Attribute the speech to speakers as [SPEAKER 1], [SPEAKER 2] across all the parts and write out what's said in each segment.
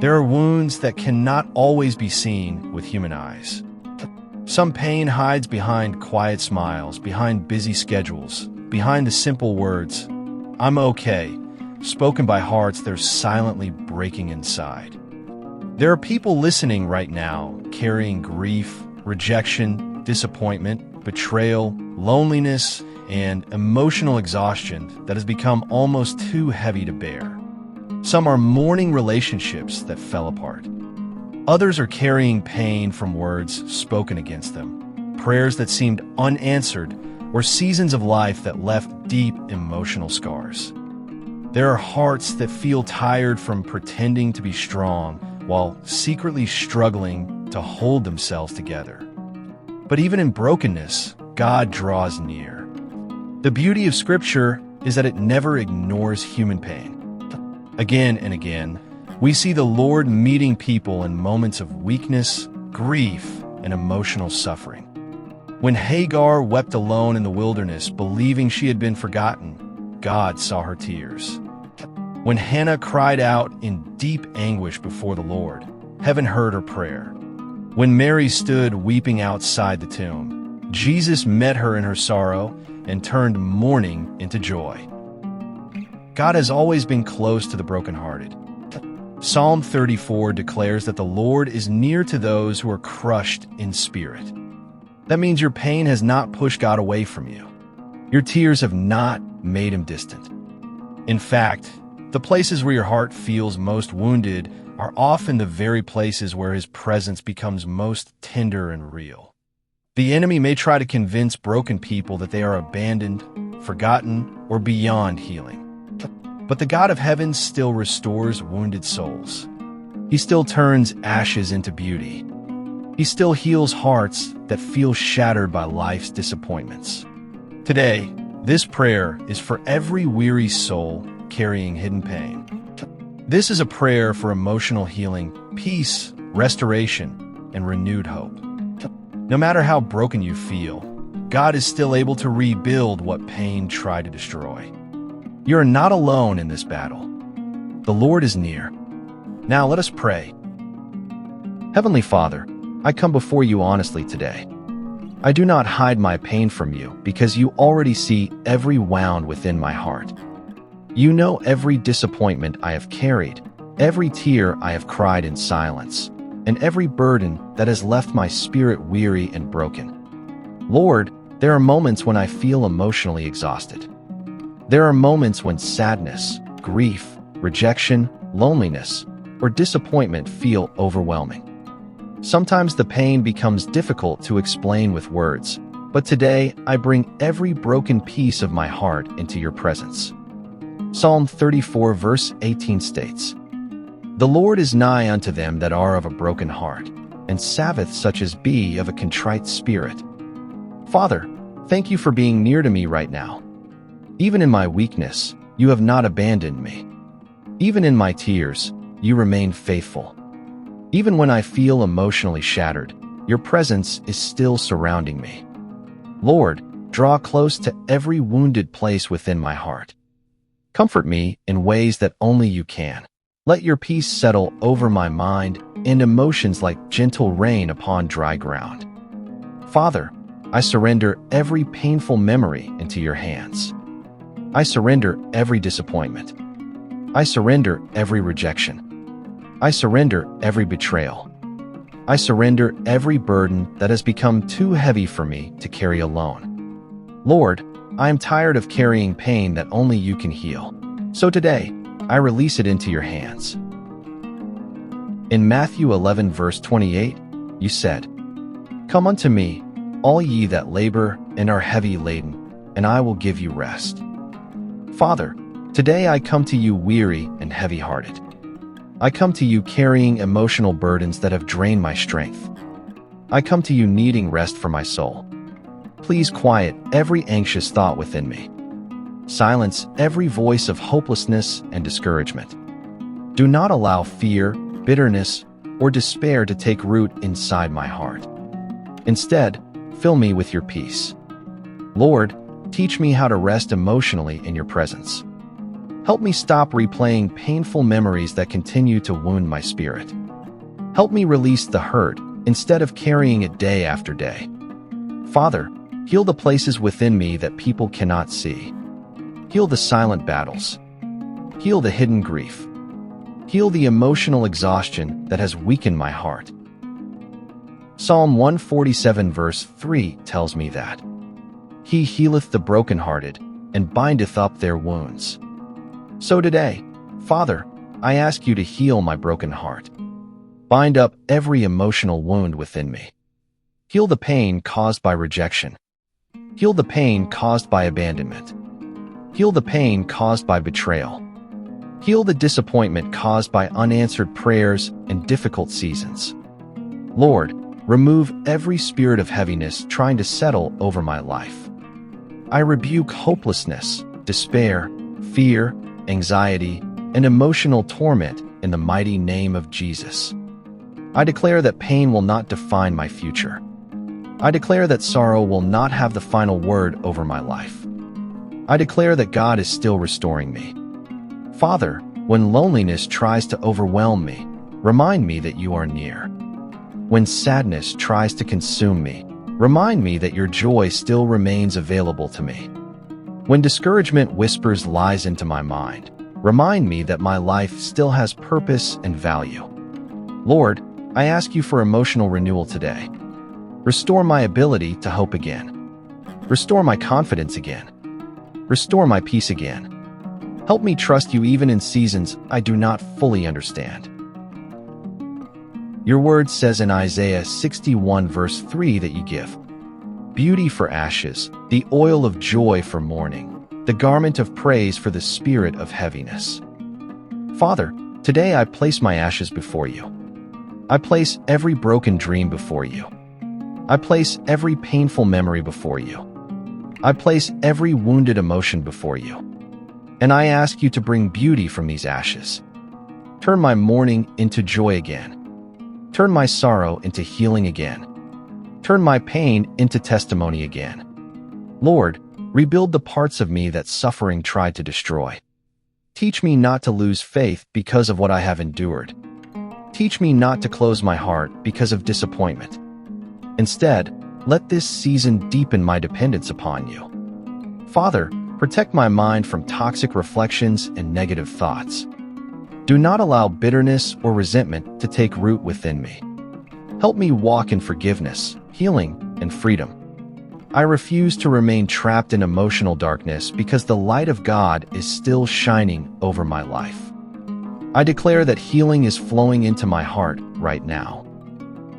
[SPEAKER 1] There are wounds that cannot always be seen with human eyes. Some pain hides behind quiet smiles, behind busy schedules, behind the simple words, "I'm okay," spoken by hearts that are silently breaking inside. There are people listening right now carrying grief, rejection, disappointment, betrayal, loneliness, and emotional exhaustion that has become almost too heavy to bear. Some are mourning relationships that fell apart. Others are carrying pain from words spoken against them, prayers that seemed unanswered, or seasons of life that left deep emotional scars. There are hearts that feel tired from pretending to be strong while secretly struggling to hold themselves together. But even in brokenness, God draws near. The beauty of Scripture is that it never ignores human pain. Again and again, we see the Lord meeting people in moments of weakness, grief, and emotional suffering. When Hagar wept alone in the wilderness, believing she had been forgotten, God saw her tears. When Hannah cried out in deep anguish before the Lord, heaven heard her prayer. When Mary stood weeping outside the tomb, Jesus met her in her sorrow and turned mourning into joy. God has always been close to the brokenhearted. Psalm 34 declares that the Lord is near to those who are crushed in spirit. That means your pain has not pushed God away from you. Your tears have not made him distant. In fact, the places where your heart feels most wounded are often the very places where his presence becomes most tender and real. The enemy may try to convince broken people that they are abandoned, forgotten, or beyond healing. But the God of heaven still restores wounded souls. He still turns ashes into beauty. He still heals hearts that feel shattered by life's disappointments. Today, this prayer is for every weary soul carrying hidden pain. This is a prayer for emotional healing, peace, restoration, and renewed hope. No matter how broken you feel, God is still able to rebuild what pain tried to destroy. You are not alone in this battle. The Lord is near. Now let us pray. Heavenly Father, I come before you honestly today. I do not hide my pain from you because you already see every wound within my heart. You know every disappointment I have carried, every tear I have cried in silence, and every burden that has left my spirit weary and broken. Lord, there are moments when I feel emotionally exhausted. There are moments when sadness, grief, rejection, loneliness, or disappointment feel overwhelming. Sometimes the pain becomes difficult to explain with words, but today I bring every broken piece of my heart into your presence. Psalm 34 verse 18 states, "The Lord is nigh unto them that are of a broken heart, and saveth such as be of a contrite spirit." Father, thank you for being near to me right now. Even in my weakness, you have not abandoned me. Even in my tears, you remain faithful. Even when I feel emotionally shattered, your presence is still surrounding me. Lord, draw close to every wounded place within my heart. Comfort me in ways that only you can. Let your peace settle over my mind and emotions like gentle rain upon dry ground. Father, I surrender every painful memory into your hands. I surrender every disappointment. I surrender every rejection. I surrender every betrayal. I surrender every burden that has become too heavy for me to carry alone. Lord, I am tired of carrying pain that only you can heal. So today, I release it into your hands. In Matthew 11 verse 28, you said, "Come unto me, all ye that labor and are heavy laden, and I will give you rest." Father, today I come to you weary and heavy-hearted. I come to you carrying emotional burdens that have drained my strength. I come to you needing rest for my soul. Please quiet every anxious thought within me. Silence every voice of hopelessness and discouragement. Do not allow fear, bitterness, or despair to take root inside my heart. Instead, fill me with your peace. Lord, teach me how to rest emotionally in your presence. Help me stop replaying painful memories that continue to wound my spirit. Help me release the hurt instead of carrying it day after day. Father, heal the places within me that people cannot see. Heal the silent battles. Heal the hidden grief. Heal the emotional exhaustion that has weakened my heart. Psalm 147 verse 3 tells me that He healeth the brokenhearted and bindeth up their wounds. So today, Father, I ask you to heal my broken heart. Bind up every emotional wound within me. Heal the pain caused by rejection. Heal the pain caused by abandonment. Heal the pain caused by betrayal. Heal the disappointment caused by unanswered prayers and difficult seasons. Lord, remove every spirit of heaviness trying to settle over my life. I rebuke hopelessness, despair, fear, anxiety, and emotional torment in the mighty name of Jesus. I declare that pain will not define my future. I declare that sorrow will not have the final word over my life. I declare that God is still restoring me. Father, when loneliness tries to overwhelm me, remind me that you are near. When sadness tries to consume me, remind me that your joy still remains available to me. When discouragement whispers lies into my mind, remind me that my life still has purpose and value. Lord, I ask you for emotional renewal today. Restore my ability to hope again. Restore my confidence again. Restore my peace again. Help me trust you even in seasons I do not fully understand. Your word says in Isaiah 61 verse 3 that you give beauty for ashes, the oil of joy for mourning, the garment of praise for the spirit of heaviness. Father, today I place my ashes before you. I place every broken dream before you. I place every painful memory before you. I place every wounded emotion before you. And I ask you to bring beauty from these ashes. Turn my mourning into joy again. Turn my sorrow into healing again. Turn my pain into testimony again. Lord, rebuild the parts of me that suffering tried to destroy. Teach me not to lose faith because of what I have endured. Teach me not to close my heart because of disappointment. Instead, let this season deepen my dependence upon you. Father, protect my mind from toxic reflections and negative thoughts. Do not allow bitterness or resentment to take root within me. Help me walk in forgiveness, healing, and freedom. I refuse to remain trapped in emotional darkness because the light of God is still shining over my life. I declare that healing is flowing into my heart right now.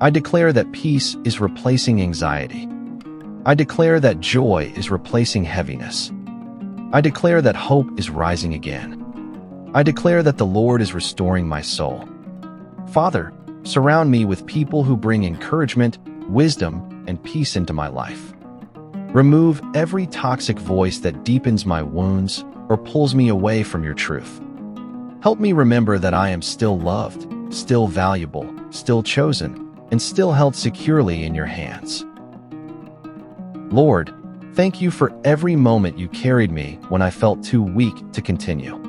[SPEAKER 1] I declare that peace is replacing anxiety. I declare that joy is replacing heaviness. I declare that hope is rising again. I declare that the Lord is restoring my soul. Father, surround me with people who bring encouragement, wisdom, and peace into my life. Remove every toxic voice that deepens my wounds or pulls me away from your truth. Help me remember that I am still loved, still valuable, still chosen, and still held securely in your hands. Lord, thank you for every moment you carried me when I felt too weak to continue.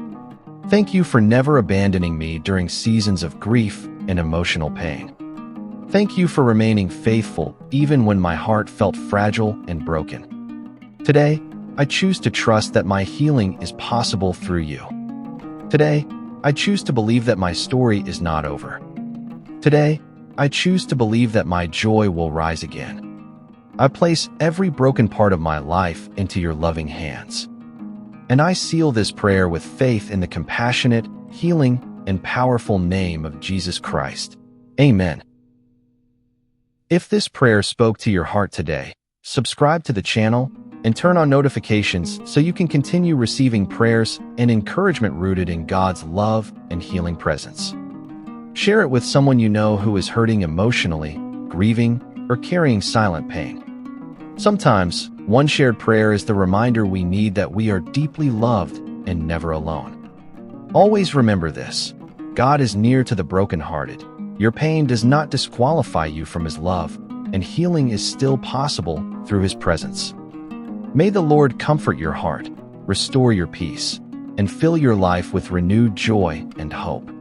[SPEAKER 1] Thank you for never abandoning me during seasons of grief and emotional pain. Thank you for remaining faithful even when my heart felt fragile and broken. Today, I choose to trust that my healing is possible through you. Today, I choose to believe that my story is not over. Today, I choose to believe that my joy will rise again. I place every broken part of my life into your loving hands. And I seal this prayer with faith in the compassionate, healing, and powerful name of Jesus Christ. Amen. If this prayer spoke to your heart today, subscribe to the channel and turn on notifications so you can continue receiving prayers and encouragement rooted in God's love and healing presence. Share it with someone you know who is hurting emotionally, grieving, or carrying silent pain. Sometimes, one shared prayer is the reminder we need that we are deeply loved and never alone. Always remember this: God is near to the brokenhearted. Your pain does not disqualify you from His love, and healing is still possible through His presence. May the Lord comfort your heart, restore your peace, and fill your life with renewed joy and hope.